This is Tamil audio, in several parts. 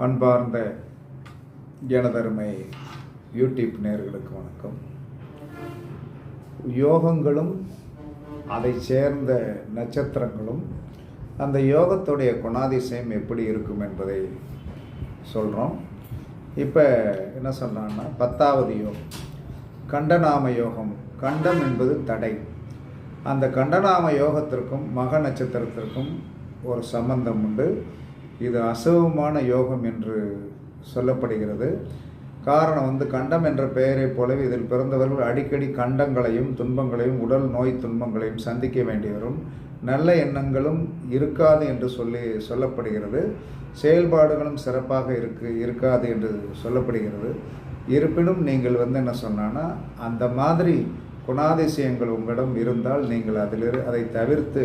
அன்பார்ந்த எனதருமை யூடியூப் நேயர்களுக்கு வணக்கம். யோகங்களும் அதை சேர்ந்த நட்சத்திரங்களும் அந்த யோகத்துடைய குணாதிசயம் எப்படி இருக்கும் என்பதை சொல்கிறோம். இப்போ என்ன சொல்கிறான்னா 10வது யோகம் கண்டநாம யோகம். கண்டம் என்பது தடை. அந்த கண்டநாம யோகத்திற்கும் மக நட்சத்திரத்திற்கும் ஒரு சம்பந்தம் உண்டு. இது அசுவமான யோகம் என்று சொல்லப்படுகிறது. காரணம் கண்டம் என்ற பெயரைப் போலவே இதில் பிறந்தவர்கள் அடிக்கடி கண்டங்களையும் துன்பங்களையும் உடல் நோய் துன்பங்களையும் சந்திக்க வேண்டி வரும். நல்ல எண்ணங்களும் இருக்காது என்று சொல்லப்படுகிறது. செயல்பாடுகளும் சிறப்பாக இருக்காது என்று சொல்லப்படுகிறது. இருப்பினும் நீங்கள் என்ன சொன்னான்னா, அந்த மாதிரி குணாதிசயங்கள் உங்களிடம் இருந்தால் நீங்கள் அதை தவிர்த்து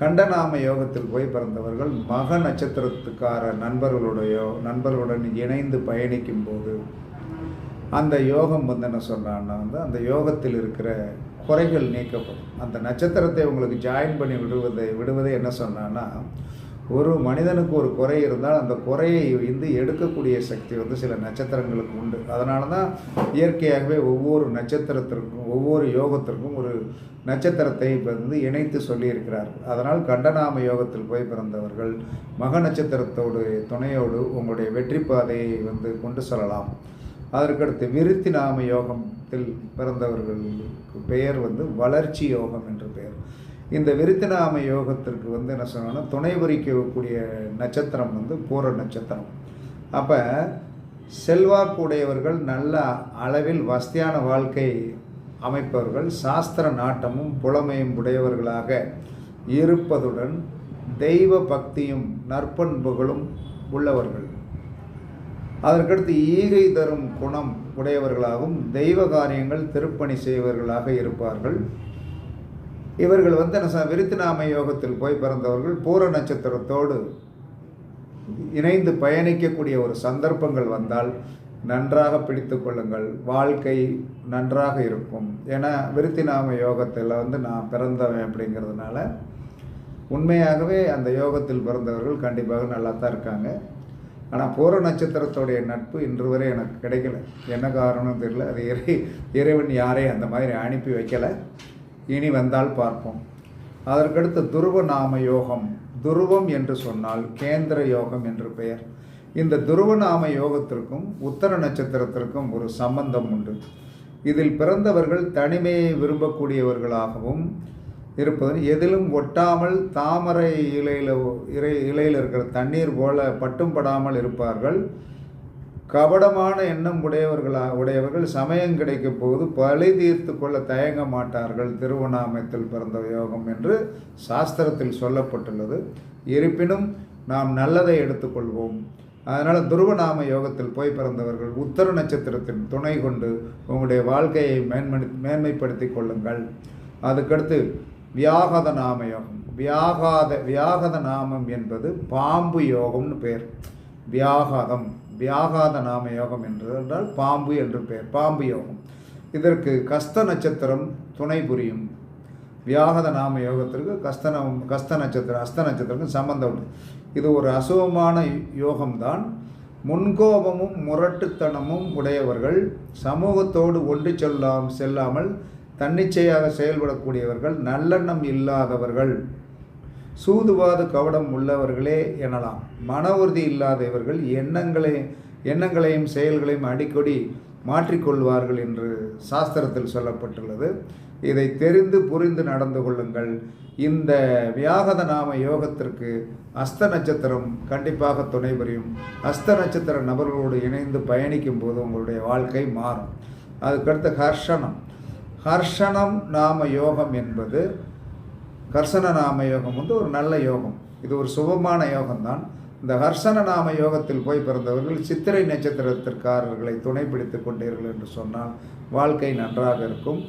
கண்டநாம யோகத்தில் போய் பிறந்தவர்கள் மக நட்சத்திரத்துக்கார நண்பர்களுடன் இணைந்து பயணிக்கும் போது அந்த யோகம் என்ன சொன்னான்னா அந்த யோகத்தில் இருக்கிற குறைகள் நீக்கப்படும். அந்த நட்சத்திரத்தை உங்களுக்கு ஜாயின் பண்ணி விடுவதை என்ன சொன்னான்னா, ஒரு மனிதனுக்கு ஒரு குறை இருந்தால் அந்த குறையை எடுக்கக்கூடிய சக்தி சில நட்சத்திரங்களுக்கு உண்டு. அதனால தான் இயற்கையாகவே ஒவ்வொரு நட்சத்திரத்திற்கும் ஒவ்வொரு யோகத்திற்கும் ஒரு நட்சத்திரத்தை இணைத்து சொல்லியிருக்கிறார்கள். அதனால் கண்டநாம யோகத்தில் போய் பிறந்தவர்கள் மக நட்சத்திரத்தோடு துணையோடு உங்களுடைய வெற்றி பாதையை கொண்டு செல்லலாம். அதற்கடுத்து விருத்தி நாம யோகத்தில் பிறந்தவர்களுக்கு பெயர் வளர்ச்சி யோகம் என்று பெயர். இந்த விருத்திநாம யோகத்திற்கு என்ன சொன்னோன்னா, துணை புரிக்கக்கூடிய நட்சத்திரம் பூர நட்சத்திரம். அப்போ செல்வாக்குடையவர்கள் நல்ல அளவில் வசதியான வாழ்க்கை அமைப்பவர்கள் சாஸ்திர நாட்டமும் புலமையும் உடையவர்களாக இருப்பதுடன் தெய்வ பக்தியும் நற்பண்புகளும் உள்ளவர்கள். அதற்கடுத்து ஈகை தரும் குணம் உடையவர்களாகவும் தெய்வ காரியங்கள் திருப்பணி செய்வர்களாக இருப்பார்கள். இவர்கள் விருத்திநாம யோகத்தில் போய் பிறந்தவர்கள் பூர நட்சத்திரத்தோடு இணைந்து பயணிக்கக்கூடிய ஒரு சந்தர்ப்பங்கள் வந்தால் நன்றாக பிடித்து கொள்ளுங்கள். வாழ்க்கை நன்றாக இருக்கும். ஏன்னா விருத்திநாம யோகத்தில் நான் பிறந்தவன் அப்படிங்கிறதுனால உண்மையாகவே அந்த யோகத்தில் பிறந்தவர்கள் கண்டிப்பாக நல்லா தான் இருக்காங்க. ஆனால் பூர நட்சத்திரத்தோடைய நட்பு இன்று வரை எனக்கு கிடைக்கல. என்ன காரணம் தெரியல. அது இறைவன் யாரையும் அந்த மாதிரி அனுப்பி வைக்கலை. இனி வந்தால் பார்ப்போம். அதற்கடுத்து துருவ நாம யோகம். துருவம் என்று சொன்னால் கேந்திர யோகம் என்று பெயர். இந்த துருவ நாம யோகத்திற்கும் உத்தர நட்சத்திரத்திற்கும் ஒரு சம்பந்தம் உண்டு. இதில் பிறந்தவர்கள் தனிமையை விரும்பக்கூடியவர்களாகவும் இருப்பது, எதிலும் ஒட்டாமல் தாமரை இலையில் இருக்கிற தண்ணீர் போல பட்டும் படாமல் இருப்பார்கள். கபடமான எண்ணம் உடையவர்கள் சமயம் கிடைக்கும் போது பழி தீர்த்து கொள்ள தயங்க மாட்டார்கள். திருவண்ணாமத்தில் பிறந்த யோகம் என்று சாஸ்திரத்தில் சொல்லப்பட்டுள்ளது. இருப்பினும் நாம் நல்லதை எடுத்துக்கொள்வோம். அதனால் துருவநாம யோகத்தில் போய் பிறந்தவர்கள் உத்தர நட்சத்திரத்தின் துணை கொண்டு உங்களுடைய வாழ்க்கையை மேன்மைப்படுத்தி கொள்ளுங்கள். அதுக்கடுத்து வியாகத நாம யோகம். வியாகத நாமம் என்பது பாம்பு யோகம்னு பேர். வியாகாத நாம யோகம் என்றால் பாம்பு என்று பெயர். பாம்பு யோகம். இதற்கு கஸ்த நட்சத்திரம் துணை புரியும். வியாகத நாம யோகத்திற்கு கஸ்த நட்சத்திரம் அஸ்த நட்சத்திரத்துக்கு சம்பந்தம் உண்டு. இது ஒரு அசுவமான யோகம்தான். முன்கோபமும் முரட்டுத்தனமும் உடையவர்கள், சமூகத்தோடு ஒன்று செல்லாமல் தன்னிச்சையாக செயல்படக்கூடியவர்கள், நல்லெண்ணம் இல்லாதவர்கள், சூதுவாது கவடம் உள்ளவர்களே எனலாம். மன உறுதி இல்லாத இவர்கள் எண்ணங்களையும் செயல்களையும் அடிக்கடி மாற்றிக்கொள்வார்கள் என்று சாஸ்திரத்தில் சொல்லப்பட்டுள்ளது. இதை தெரிந்து புரிந்து நடந்து கொள்ளுங்கள். இந்த வியாகத நாம யோகத்திற்கு அஸ்த நட்சத்திரம் கண்டிப்பாக துணை புரியும். அஸ்த நட்சத்திர நபர்களோடு இணைந்து பயணிக்கும் போது உங்களுடைய வாழ்க்கை மாறும். அதுக்கடுத்து ஹர்ஷனம் நாம யோகம் என்பது கர்சன நாம யோகம் ஒரு நல்ல யோகம். இது ஒரு சுபமான யோகம்தான். இந்த ஹர்ஷன நாம யோகத்தில் போய் பிறந்தவர்கள் சித்திரை நட்சத்திரத்திற்காரர்களை துணை பிடித்து கொண்டீர்கள் என்று சொன்னால் வாழ்க்கை நன்றாக இருக்கும்.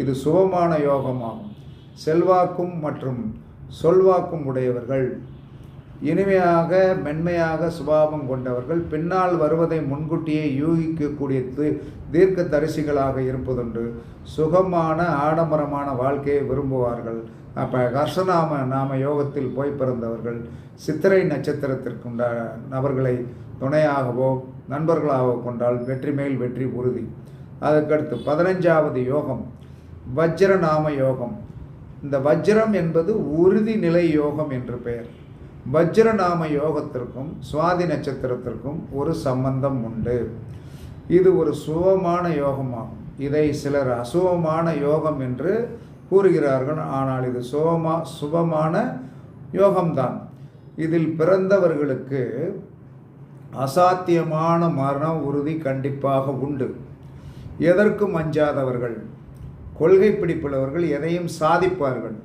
இது சுபமான யோகமாகும். செல்வாக்கும் மற்றும் சொல்வாக்கும் உடையவர்கள், இனிமையாக மென்மையாக சுபாவம் கொண்டவர்கள், பின்னால் வருவதை முன்கூட்டியே யூகிக்கக்கூடிய தீர்க்க தரிசிகளாக இருப்பதுண்டு. சுகமான ஆடம்பரமான வாழ்க்கையை விரும்புவார்கள். அப்போ நாம யோகத்தில் போய் பிறந்தவர்கள் சித்திரை நட்சத்திரத்திற்குண்ட நபர்களை துணையாகவோ நண்பர்களாகவோ கொண்டால் வெற்றி மேல் வெற்றி உறுதி. அதற்கடுத்து 15வது யோகம் வஜ்ரநாம யோகம். இந்த வஜ்ரம் என்பது உறுதி நிலை யோகம் என்று பெயர். வஜ்ரநாம யோகத்திற்கும் சுவாதி நட்சத்திரத்திற்கும் ஒரு சம்பந்தம் உண்டு. இது ஒரு சுபமான யோகமாகும். இதை சிலர் அசுபமான யோகம் என்று கூறுகிறார்கள். ஆனால் இது சுபமான யோகம்தான். இதில் பிறந்தவர்களுக்கு அசாத்தியமான மரண உறுதி கண்டிப்பாக உண்டு. எதற்கும் அஞ்சாதவர்கள், கொள்கை பிடிப்புள்ளவர்கள், எதையும் சாதிப்பார்கள்.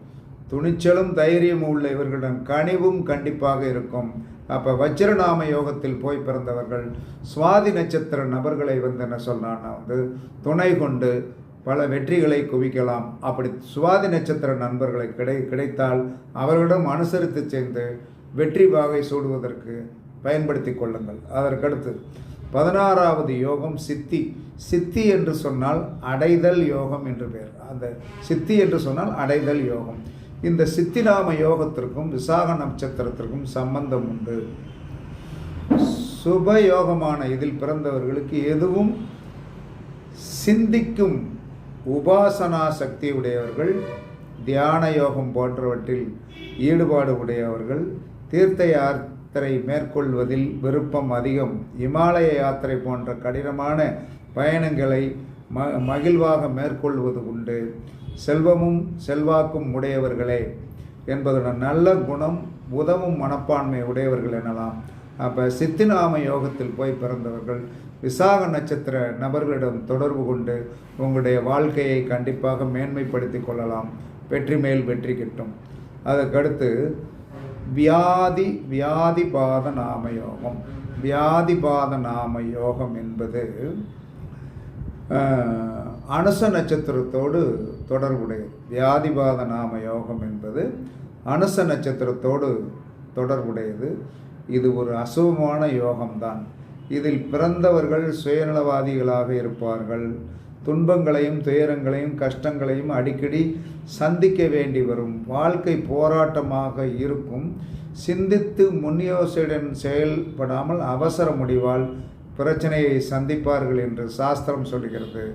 துணிச்சலும் தைரியம் உள்ள இவர்களிடம் கனிவும் கண்டிப்பாக இருக்கும். அப்போ வஜ்ரநாம யோகத்தில் போய் பிறந்தவர்கள் சுவாதி நட்சத்திர நபர்களை என்ன சொல்கிறான்னா துணை கொண்டு பல வெற்றிகளை குவிக்கலாம். அப்படி சுவாதி நட்சத்திர நண்பர்களை கிடைத்தால் அவர்களிடம் அனுசரித்து சேர்ந்து வெற்றி வாகை சூடுவதற்கு பயன்படுத்தி கொள்ளுங்கள். அதற்கடுத்து 16வது யோகம் சித்தி. சித்தி என்று சொன்னால் அடைதல் யோகம் என்று பெயர். அந்த சித்தி என்று சொன்னால் அடைதல் யோகம். இந்த சித்திநாம யோகத்திற்கும் விசாக நட்சத்திரத்திற்கும் சம்பந்தம் உண்டு. சுப யோகமான இதில் பிறந்தவர்களுக்கு எதுவும் சிந்திக்கும் உபாசனா சக்தி உடையவர்கள், தியான யோகம் போன்றவற்றில் ஈடுபாடு உடையவர்கள், தீர்த்த யாத்திரை மேற்கொள்வதில் விருப்பம் அதிகம், இமாலய யாத்திரை போன்ற கடினமான பயணங்களை மகிழ்வாக மேற்கொள்வது உண்டு, செல்வமும் செல்வாக்கும் உடையவர்களே என்பதுடன் நல்ல குணம் உதவும் மனப்பான்மை உடையவர்கள் எனலாம். அப்போ சித்திநாம யோகத்தில் போய் பிறந்தவர்கள் விசாக நட்சத்திர நபர்களிடம் தொடர்பு கொண்டு உங்களுடைய வாழ்க்கையை கண்டிப்பாக மேன்மைப்படுத்தி கொள்ளலாம். வெற்றி மேல் வெற்றி கிட்டும். அதற்கடுத்து வியாதிபாத நாம யோகம். வியாதிபாத நாம யோகம் என்பது அனுச நட்சத்திரத்தோடு தொடர்புடையது. வியாதிபாத நாம யோகம் என்பது அனுச நட்சத்திரத்தோடு தொடர்புடையது. இது ஒரு அசுபமான யோகம்தான். இதில் பிறந்தவர்கள் சுயநலவாதிகளாக இருப்பார்கள். துன்பங்களையும் துயரங்களையும் கஷ்டங்களையும் அடிக்கடி சந்திக்க வேண்டி வரும். வாழ்க்கை போராட்டமாக இருக்கும். சிந்தித்து முன்யோசையுடன் செயல்படாமல் அவசர முடிவால் பிரச்சனையை சந்திப்பார்கள் என்று சாஸ்திரம் சொல்கிறது.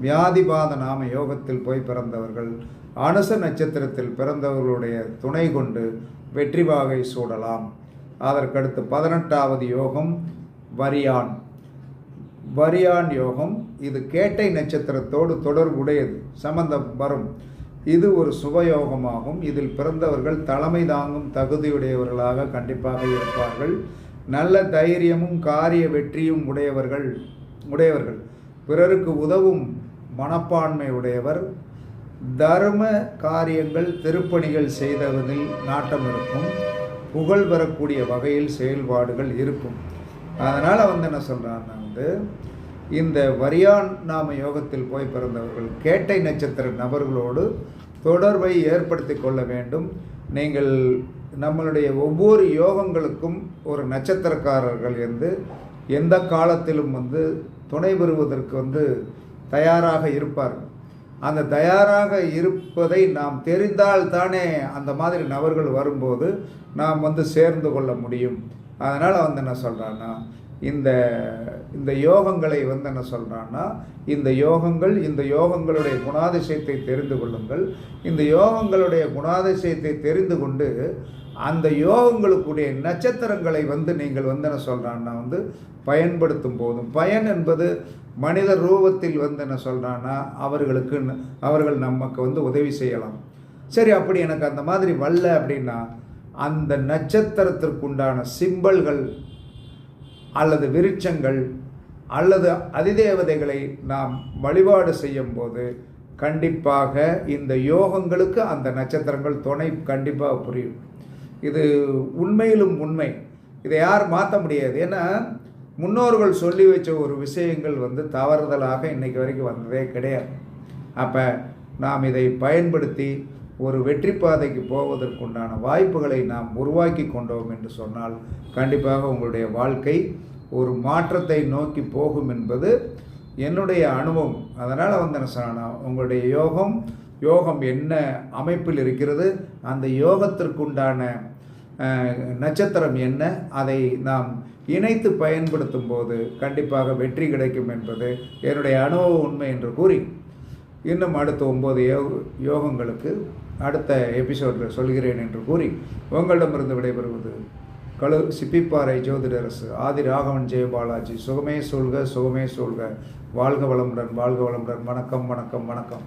வியாதிபாத நாம யோகத்தில் போய் பிறந்தவர்கள் அனுச நட்சத்திரத்தில் பிறந்தவர்களுடைய துணை கொண்டு வெற்றி வாகை சூடலாம். அதற்கடுத்து 18வது யோகம் வரியான். வரியான் யோகம் இது கேட்டை நட்சத்திரத்தோடு தொடர்புடையது, சம்பந்தம் வரும். இது ஒரு சுபயோகமாகும். இதில் பிறந்தவர்கள் தலைமை தாங்கும் தகுதியுடையவர்களாக கண்டிப்பாக இருப்பார்கள். நல்ல தைரியமும் காரிய வெற்றியும் உடையவர்கள். பிறருக்கு உதவும் மனப்பான்மை உடையவர். தர்ம காரியங்கள் திருப்பணிகள் செய்தவதில் நாட்டம் இருக்கும். புகழ் பெறக்கூடிய வகையில் செயல்பாடுகள் இருக்கும். அதனால் என்ன சொல்கிறான்னா இந்த வரியான் நாம யோகத்தில் போய் பிறந்தவர்கள் கேட்டை நட்சத்திர நபர்களோடு தொடர்பை ஏற்படுத்தி கொள்ள வேண்டும். நீங்கள் நம்மளுடைய ஒவ்வொரு யோகங்களுக்கும் ஒரு நட்சத்திரக்காரர்கள் எந்த காலத்திலும் துணை பெறுவதற்கு தயாராக இருப்பார்கள். அந்த தயாராக இருப்பதை நாம் தெரிந்தால் தானே அந்த மாதிரி நபர்கள் வரும்போது நாம் சேர்ந்து கொள்ள முடியும். அதனால் என்ன சொல்கிறான்னா இந்த யோகங்களை என்ன சொல்கிறான்னா இந்த யோகங்களுடைய குணாதிசயத்தை தெரிந்து கொள்ளுங்கள். இந்த யோகங்களுடைய குணாதிசயத்தை தெரிந்து கொண்டு அந்த யோகங்களுக்குடைய நட்சத்திரங்களை நீங்கள் என்ன சொல்கிறான்னா பயன்படுத்தும் போதும் பயன் என்பது மனித ரூபத்தில் என்ன சொல்கிறான்னா அவர்கள் நமக்கு உதவி செய்யலாம். சரி, அப்படி எனக்கு அந்த மாதிரி வரல அப்படின்னா அந்த நட்சத்திரத்திற்குண்டான சிம்பல்கள் அல்லது விருட்சங்கள் அல்லது அதிதேவதைகளை நாம் வழிபாடு செய்யும் போது கண்டிப்பாக இந்த யோகங்களுக்கு அந்த நட்சத்திரங்கள் துணை கண்டிப்பாக புரியும். இது உண்மையிலும் உண்மை. இதை யார் மாற்ற முடியாது. ஏன்னா முன்னோர்கள் சொல்லி வச்ச ஒரு விஷயங்கள் தவறுதலாக இன்னைக்கு வரைக்கும் வந்ததே கிடையாது. அப்போ நாம் இதை பயன்படுத்தி ஒரு வெற்றி பாதைக்கு போவதற்குண்டான வாய்ப்புகளை நாம் உருவாக்கி கொண்டோம் என்று சொன்னால் கண்டிப்பாக உங்களுடைய வாழ்க்கை ஒரு மாற்றத்தை நோக்கி போகும் என்பது என்னுடைய அனுபவம். அதனால் என்ன சொன்னால் உங்களுடைய யோகம் யோகம் என்ன அமைப்பில் இருக்கிறது, அந்த யோகத்திற்குண்டான நட்சத்திரம் என்ன, அதை நாம் இணைத்து பயன்படுத்தும் போது கண்டிப்பாக வெற்றி கிடைக்கும் என்பது என்னுடைய அனுபவ உண்மை என்று கூறி, இன்னும் அடுத்த 9 யோகங்களுக்கு அடுத்த எபிசோடில் சொல்கிறேன் என்று கூறி உங்களிடமிருந்து விடைபெறுவது சிப்பிப்பாறை ஜோதிடரசு ஆதி ராகவன் ஜெயபாலாஜி. சுகமே சொல்க, சுகமே சொல்க. வாழ்க வளமுடன், வாழ்க வளமுடன். வணக்கம், வணக்கம், வணக்கம்.